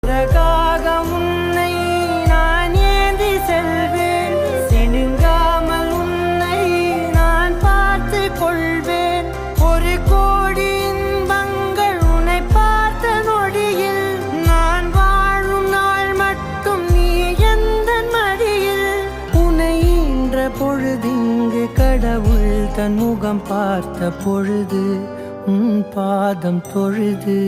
அழகாக உன்னை நான் ஏந்தி செல்வேன், சினுங்காமல் உன்னை நான் பார்த்து கொள்வேன். ஒரு கோடி இன்பங்கள் உன்னை பார்த்த நொடியில், நான் வாழும் நாள் மட்டும் நீ எந்த மடியில். உன்னை ஈன்ற பொழுதிங்கு கடவுள் தன் முகம் பார்த்த பொழுது உன் பாதம் தொழுது.